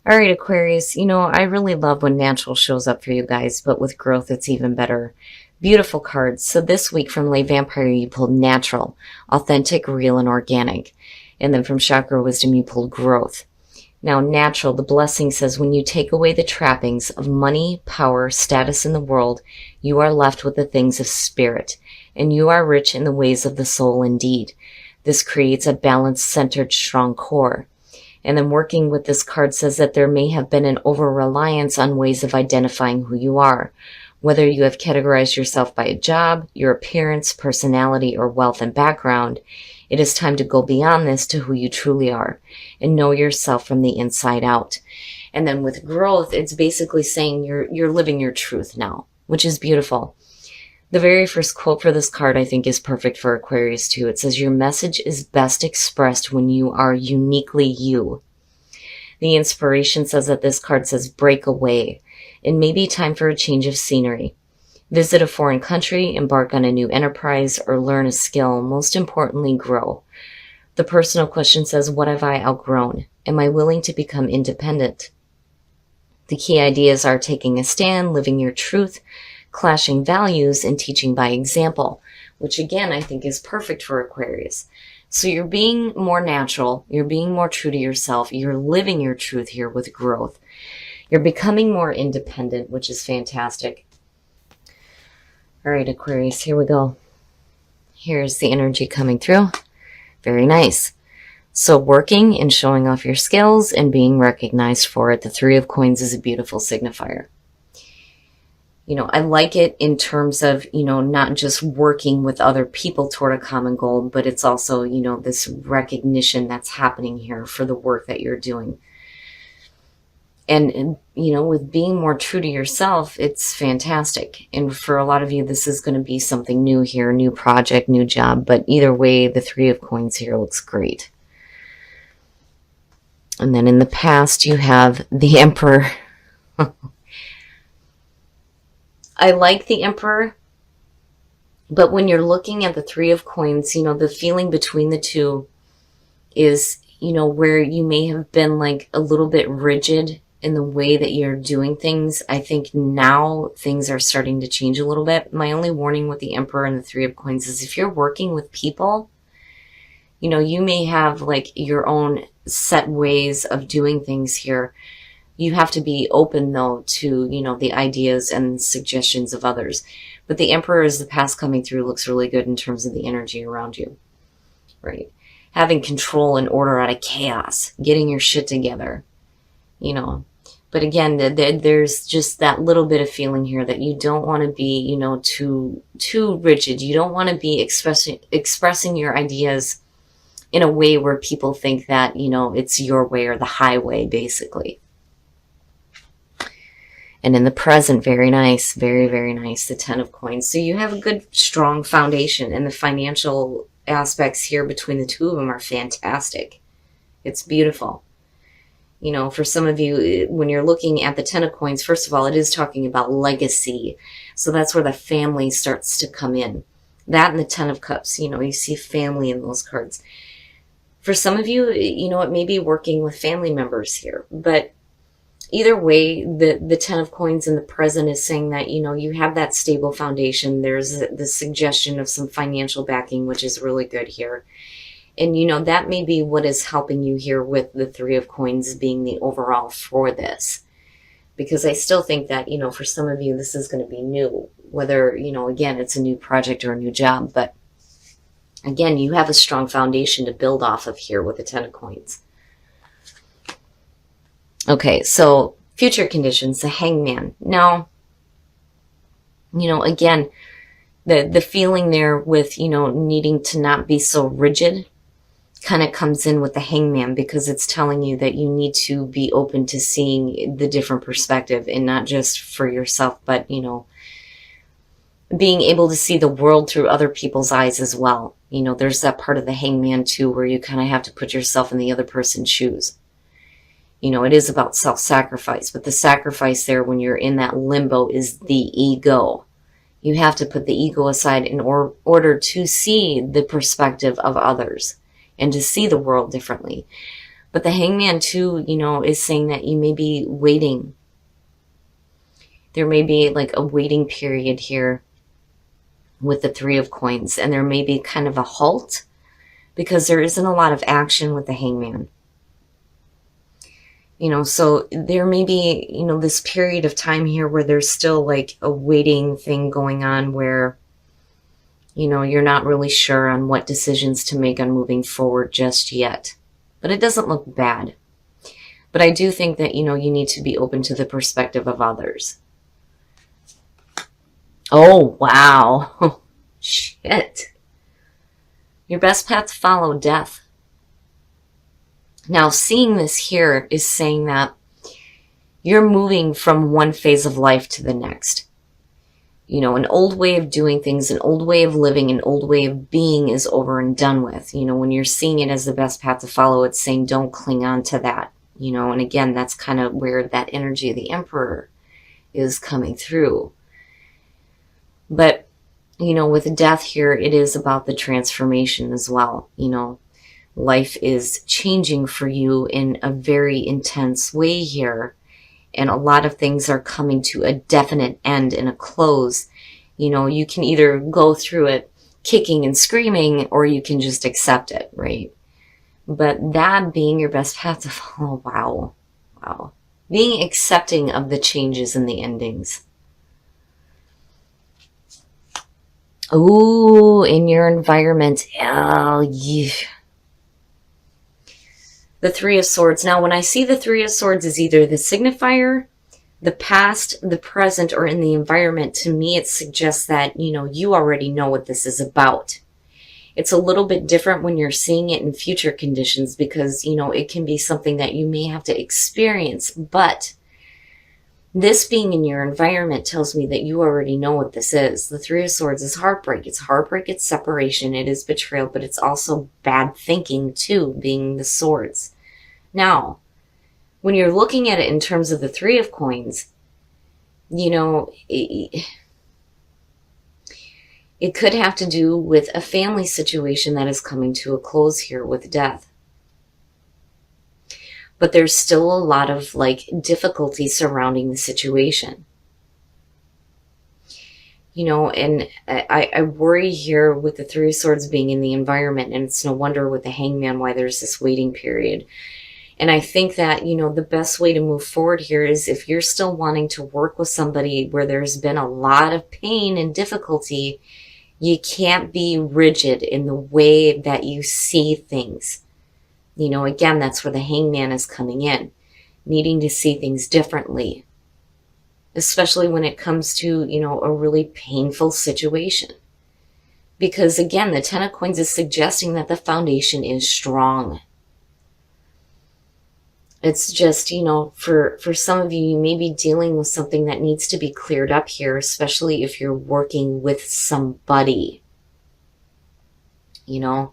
All right, Aquarius, I really love when natural shows up for you guys, but with growth, it's even better. Beautiful cards. So this week from Lay Vampire, you pulled natural, authentic, real, and organic. And then from Chakra Wisdom, you pulled growth. Now, natural, the blessing says when you take away the trappings of money, power, status in the world, you are left with the things of spirit, and you are rich in the ways of the soul indeed. This creates a balanced, centered, strong core. And then working with this card says that there may have been an over-reliance on ways of identifying who you are. Whether you have categorized yourself by a job, your appearance, personality, or wealth and background, it is time to go beyond this to who you truly are and know yourself from the inside out. And then with growth, it's basically saying you're living your truth now, which is beautiful. The very first quote for this card, I think, is perfect for Aquarius too. It says, your message is best expressed when you are uniquely you. The inspiration says that this card says, break away. It may be time for a change of scenery. Visit a foreign country, embark on a new enterprise, or learn a skill. Most importantly, grow. The personal question says, what have I outgrown? Am I willing to become independent? The key ideas are taking a stand, living your truth, clashing values, and teaching by example, which again I think is perfect for Aquarius. So you're being more natural, you're being more true to yourself, you're living your truth here with growth. You're becoming more independent, which is fantastic. All right, Aquarius, here we go. Here's the energy coming through. Very nice. So working and showing off your skills and being recognized for it. The Three of Coins is a beautiful signifier. I like it in terms of, not just working with other people toward a common goal, but it's also, this recognition that's happening here for the work that you're doing. And with being more true to yourself, it's fantastic. And for a lot of you, this is going to be something new here, new project, new job. But either way, the Three of Coins here looks great. And then in the past, you have the Emperor. I like the Emperor, but when you're looking at the Three of Coins, the feeling between the two is, where you may have been like a little bit rigid in the way that you're doing things. I think now things are starting to change a little bit. My only warning with the Emperor and the Three of Coins is if you're working with people, you may have like your own set ways of doing things here. You have to be open, though, to, the ideas and suggestions of others. But the Emperor is the past coming through looks really good in terms of the energy around you, right? Having control and order out of chaos, getting your shit together, But again, there's just that little bit of feeling here that you don't want to be, too rigid. You don't want to be expressing your ideas in a way where people think that, it's your way or the highway, basically. And in the present, very nice, very, very nice, the Ten of Coins. So you have a good, strong foundation, and the financial aspects here between the two of them are fantastic. It's beautiful. For some of you, when you're looking at the Ten of Coins, first of all, it is talking about legacy. So that's where the family starts to come in. That and the Ten of Cups, you see family in those cards. For some of you, it may be working with family members here, but either way, the Ten of Coins in the present is saying that, you have that stable foundation. There's the suggestion of some financial backing, which is really good here. And, that may be what is helping you here with the Three of Coins being the overall for this. Because I still think that, for some of you, this is going to be new. Whether, again, it's a new project or a new job. But, again, you have a strong foundation to build off of here with the Ten of Coins. Okay, so future conditions, the Hangman. Now, again, the feeling there with, needing to not be so rigid kind of comes in with the Hangman, because it's telling you that you need to be open to seeing the different perspective, and not just for yourself, but, being able to see the world through other people's eyes as well. There's that part of the Hangman too, where you kind of have to put yourself in the other person's shoes. It is about self-sacrifice, but the sacrifice there when you're in that limbo is the ego. You have to put the ego aside in order to see the perspective of others and to see the world differently. But the Hangman too, is saying that you may be waiting. There may be like a waiting period here with the Three of Coins, and there may be kind of a halt because there isn't a lot of action with the Hangman. So there may be, this period of time here where there's still like a waiting thing going on where, you're not really sure on what decisions to make on moving forward just yet. But it doesn't look bad. But I do think that, you need to be open to the perspective of others. Oh, wow. Shit. Your best path to follow, death. Now, seeing this here is saying that you're moving from one phase of life to the next. An old way of doing things, an old way of living, an old way of being is over and done with. When you're seeing it as the best path to follow, it's saying don't cling on to that. And again, that's kind of where that energy of the Emperor is coming through. But, with death here, it is about the transformation as well. Life is changing for you in a very intense way here. And a lot of things are coming to a definite end and a close. You can either go through it kicking and screaming, or you can just accept it, right? But that being your best path to follow, wow. Being accepting of the changes and the endings. Ooh, in your environment. Oh, yeah. The Three of Swords. Now, when I see the Three of Swords as either the signifier, the past, the present, or in the environment, to me it suggests that, you already know what this is about. It's a little bit different when you're seeing it in future conditions because, it can be something that you may have to experience. But this being in your environment tells me that you already know what this is. The Three of Swords is heartbreak. It's heartbreak, it's separation, it is betrayal, but it's also bad thinking too, being the swords. Now, when you're looking at it in terms of the Three of Coins, it could have to do with a family situation that is coming to a close here with death. But there's still a lot of difficulty surrounding the situation. And I worry here with the Three of Swords being in the environment, and it's no wonder with the Hangman why there's this waiting period. And I think that, the best way to move forward here is if you're still wanting to work with somebody where there's been a lot of pain and difficulty, you can't be rigid in the way that you see things. Again, that's where the Hangman is coming in, needing to see things differently, especially when it comes to, a really painful situation. Because again, the Ten of Coins is suggesting that the foundation is strong. It's just, for some of you, you may be dealing with something that needs to be cleared up here, especially if you're working with somebody. I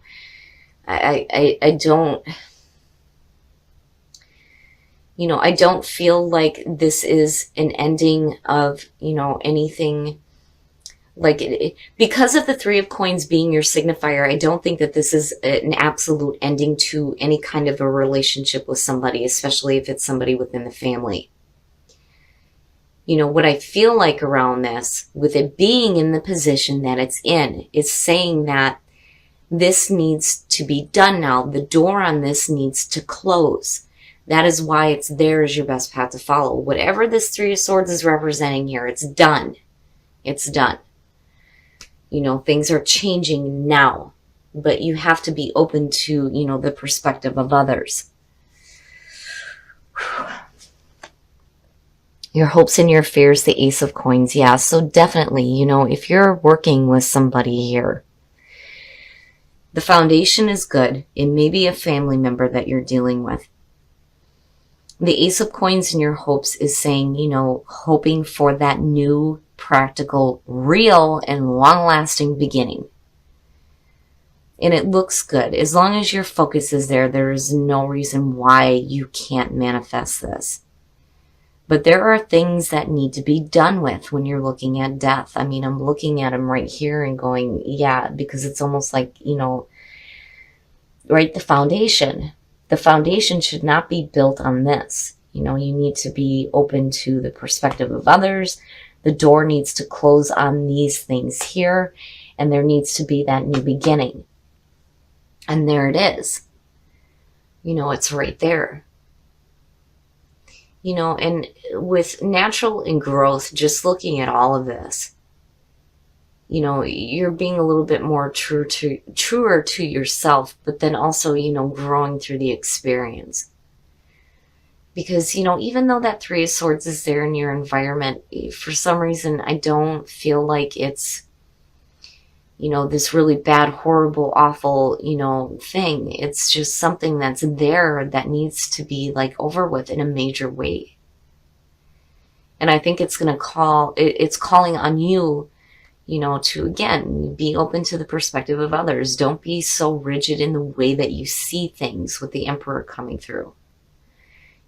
don't feel like this is an ending of, anything like it. Because of the Three of Coins being your signifier, I don't think that this is an absolute ending to any kind of a relationship with somebody, especially if it's somebody within the family. What I feel like around this, with it being in the position that it's in, is saying that this needs to be done now. The door on this needs to close. That is why it's there as your best path to follow. Whatever this Three of Swords is representing here, it's done. It's done. Things are changing now. But you have to be open to, the perspective of others. Your hopes and your fears, the Ace of Coins. Yeah, so definitely, if you're working with somebody here, the foundation is good. It may be a family member that you're dealing with. The Ace of Coins in your hopes is saying, hoping for that new, practical, real, and long-lasting beginning. And it looks good. As long as your focus is there, there is no reason why you can't manifest this. But there are things that need to be done with when you're looking at death. I mean, I'm looking at him right here and going, yeah, because it's almost like, right, the foundation. The foundation should not be built on this. You know, you need to be open to the perspective of others. The door needs to close on these things here, and there needs to be that new beginning. And there it is. You know, it's right there. You know, and with natural and growth, just looking at all of this, you know, you're being a little bit more truer to yourself, but then also, you know, growing through the experience. Because, you know, even though that Three of Swords is there in your environment, for some reason, I don't feel like it's, you know, this really bad, horrible, awful, you know, thing. It's just something that's there that needs to be like over with in a major way. And I think it's going to it's calling on you, you know, to, again, be open to the perspective of others. Don't be so rigid in the way that you see things with the Emperor coming through.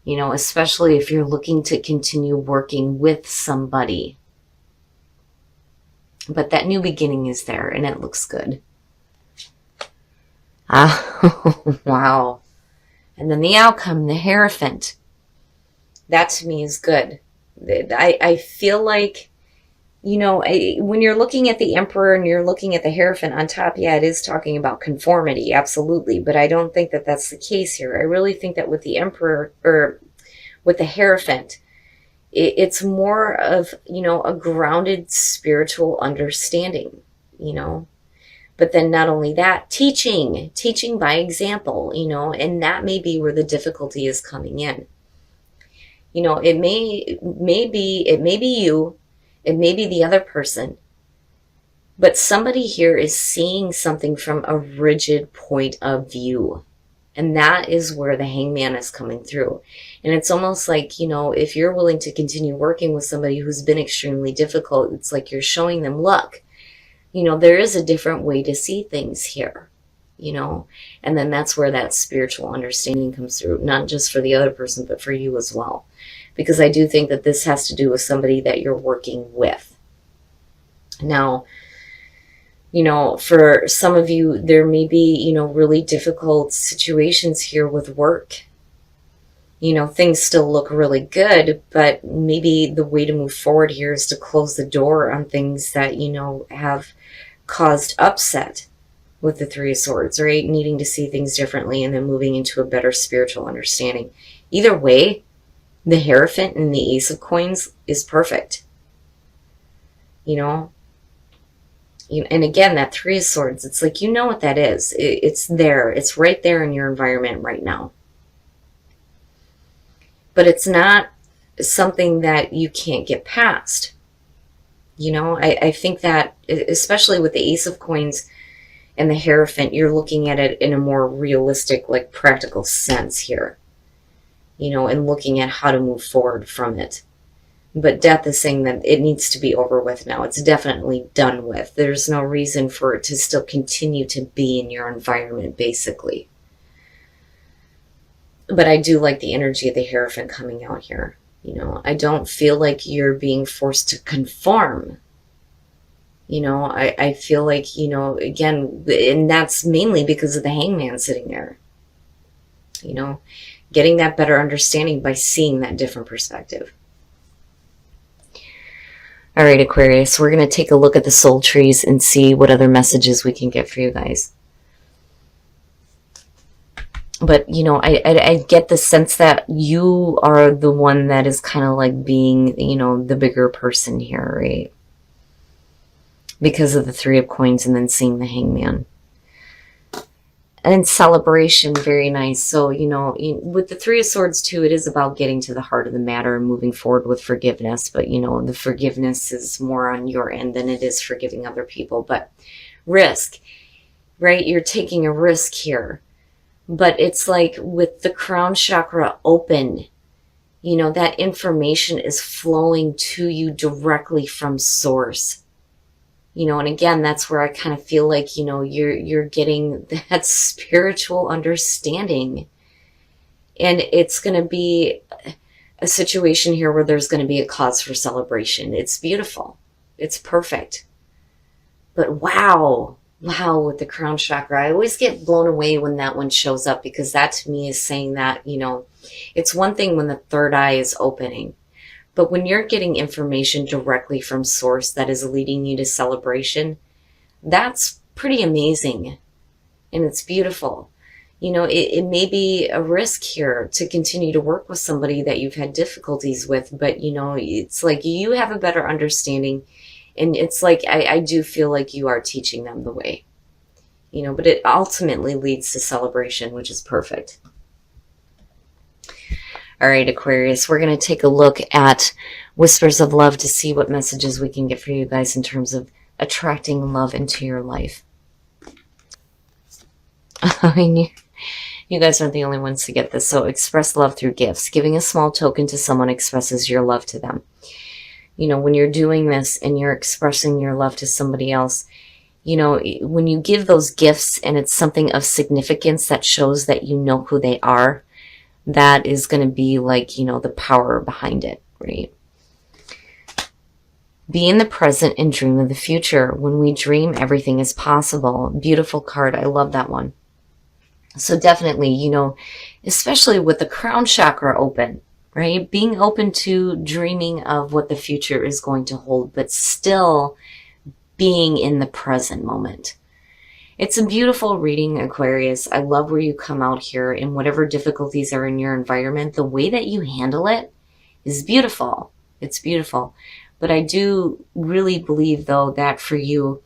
You know, especially if you're looking to continue working with somebody. But that new beginning is there, and it looks good. Ah, wow. And then the outcome, the Hierophant. That to me is good. I feel like, you know, when you're looking at the Emperor and you're looking at the Hierophant on top, yeah, it is talking about conformity, absolutely. But I don't think that that's the case here. I really think that with the Emperor, or with the Hierophant, it's more of, you know, a grounded spiritual understanding, you know. But then not only that, teaching by example, you know, and that may be where the difficulty is coming in. You know, it may be you, it may be the other person, but somebody here is seeing something from a rigid point of view. And that is where the Hangman is coming through. And it's almost like, you know, if you're willing to continue working with somebody who's been extremely difficult, it's like you're showing them, look, you know, there is a different way to see things here, you know. And then that's where that spiritual understanding comes through, not just for the other person, but for you as well. Because I do think that this has to do with somebody that you're working with. Now, you know, for some of you, there may be, you know, really difficult situations here with work. You know, things still look really good, but maybe the way to move forward here is to close the door on things that, you know, have caused upset with the Three of Swords, right? Needing to see things differently and then moving into a better spiritual understanding. Either way, the Hierophant and the Ace of Coins is perfect. You know? And again, that Three of Swords, it's like, you know what that is. It's there. It's right there in your environment right now. But it's not something that you can't get past. You know, I think that, especially with the Ace of Coins and the Hierophant, you're looking at it in a more realistic, like practical sense here. You know, and looking at how to move forward from it. But Death is saying that it needs to be over with now. It's definitely done with. There's no reason for it to still continue to be in your environment, basically. But I do like the energy of the Hierophant coming out here. You know, I don't feel like you're being forced to conform. You know, I feel like, you know, again, and that's mainly because of the Hangman sitting there. You know, getting that better understanding by seeing that different perspective. All right, Aquarius, we're going to take a look at the soul trees and see what other messages we can get for you guys. But, you know, I get the sense that you are the one that is kind of like being, you know, the bigger person here, right? Because of the Three of Coins and then seeing the Hangman. And celebration, very nice. So, you know, with the Three of Swords too, it is about getting to the heart of the matter and moving forward with forgiveness. But, you know, the forgiveness is more on your end than it is forgiving other people. But risk, right? You're taking a risk here. But it's like with the crown chakra open, you know, that information is flowing to you directly from source. You know, and again, that's where I kind of feel like, you know, you're getting that spiritual understanding. And it's going to be a situation here where there's going to be a cause for celebration. It's beautiful. It's perfect. But wow, Wow, with the crown chakra, I always get blown away when that one shows up, because that to me is saying that, it's one thing when the third eye is opening, but when you're getting information directly from source that is leading you to celebration, that's pretty amazing and it's beautiful. It may be a risk here to continue to work with somebody that you've had difficulties with, but it's like you have a better understanding. And it's like, I do feel like you are teaching them the way, but it ultimately leads to celebration, which is perfect. All right, Aquarius, we're going to take a look at Whispers of Love to see what messages we can get for you guys in terms of attracting love into your life. I mean, you guys aren't the only ones to get this. So express love through gifts. Giving a small token to someone expresses your love to them. When you're doing this and you're expressing your love to somebody else, when you give those gifts and it's something of significance that shows that you know who they are, that is going to be like, the power behind it, right? Be in the present and dream of the future. When we dream, everything is possible. Beautiful card. I love that one. So definitely, especially with the crown chakra open, right? Being open to dreaming of what the future is going to hold, but still being in the present moment. It's a beautiful reading, Aquarius. I love where you come out here, and whatever difficulties are in your environment, the way that you handle it is beautiful. It's beautiful. But I do really believe, though, that for you,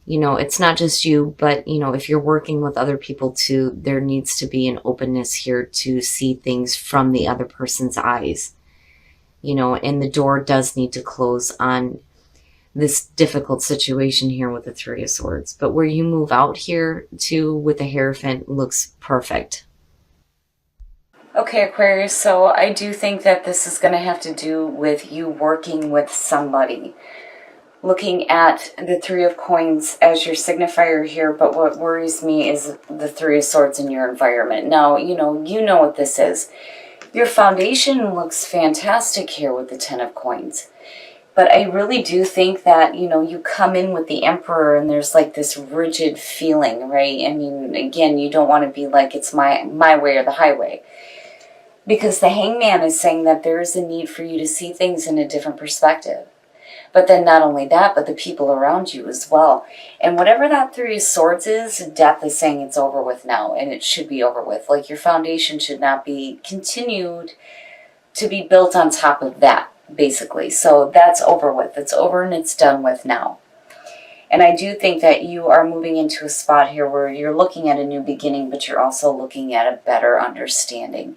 it's not just you, but, if you're working with other people too, there needs to be an openness here to see things from the other person's eyes, and the door does need to close on this difficult situation here with the Three of Swords. But where you move out here to with the Hierophant looks perfect. Okay, Aquarius, so I do think that this is going to have to do with you working with somebody. Looking at the Three of Coins as your signifier here, but what worries me is the Three of Swords in your environment. Now, you know what this is. Your foundation looks fantastic here with the Ten of Coins. But I really do think that, you come in with the Emperor and there's like this rigid feeling, right? I mean, again, you don't want to be like, it's my way or the highway. Because the Hangman is saying that there is a need for you to see things in a different perspective. But then not only that, but the people around you as well. And whatever that Three of Swords is, Death is saying it's over with now, and it should be over with. Like, your foundation should not be continued to be built on top of that, basically. So that's over with. It's over and it's done with now. And I do think that you are moving into a spot here where you're looking at a new beginning, but you're also looking at a better understanding.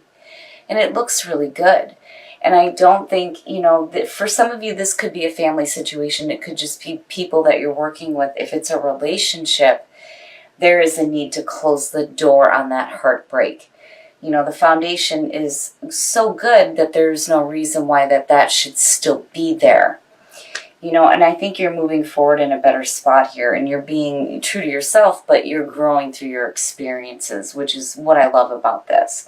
And it looks really good. And I don't think, that for some of you, this could be a family situation. It could just be people that you're working with. If it's a relationship, there is a need to close the door on that heartbreak. The foundation is so good that there's no reason why that should still be there. And I think you're moving forward in a better spot here, and you're being true to yourself, but you're growing through your experiences, which is what I love about this.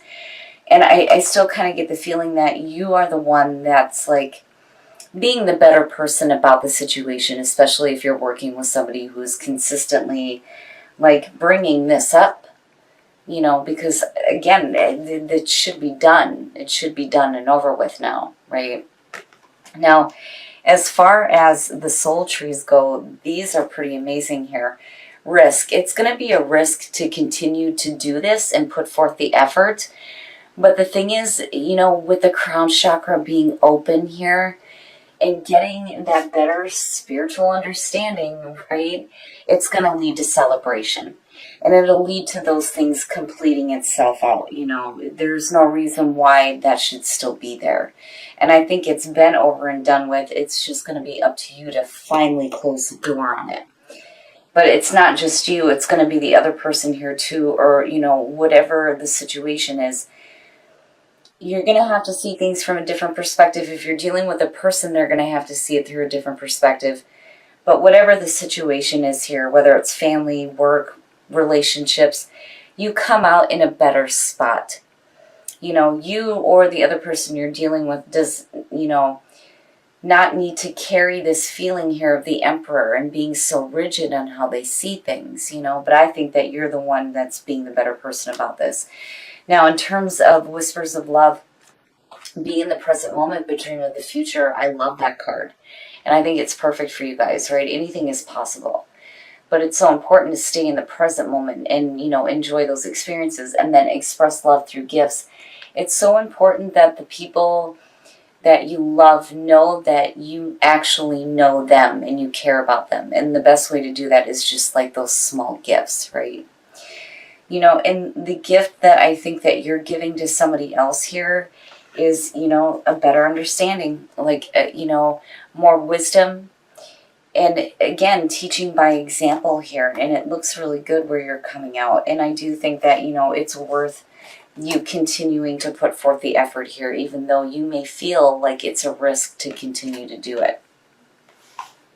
And I still kind of get the feeling that you are the one that's like being the better person about the situation, especially if you're working with somebody who is consistently like bringing this up, because again, it should be done. It should be done and over with now, right? Now, as far as the soul trees go, these are pretty amazing here. Risk. It's going to be a risk to continue to do this and put forth the effort. But the thing is, with the crown chakra being open here and getting that better spiritual understanding, right, it's going to lead to celebration. And it'll lead to those things completing itself out. There's no reason why that should still be there. And I think it's been over and done with. It's just going to be up to you to finally close the door on it. But it's not just you. It's going to be the other person here too, or, whatever the situation is. You're going to have to see things from a different perspective. If you're dealing with a person, they're going to have to see it through a different perspective. But whatever the situation is here, whether it's family, work, relationships, you come out in a better spot. You or the other person you're dealing with does, not need to carry this feeling here of the Emperor and being so rigid on how they see things, you know. But I think that you're the one that's being the better person about this. Now, in terms of Whispers of Love, be in the present moment but dream of the future, I love that card. And I think it's perfect for you guys, right? Anything is possible. But it's so important to stay in the present moment and, you know, enjoy those experiences and then express love through gifts. It's so important that the people that you love know that you actually know them and you care about them. And the best way to do that is just like those small gifts, right? You know, and the gift that I think that you're giving to somebody else here is, you know, a better understanding, like, you know, more wisdom. And again, teaching by example here. And it looks really good where you're coming out. And I do think that, you know, it's worth you continuing to put forth the effort here, even though you may feel like it's a risk to continue to do it.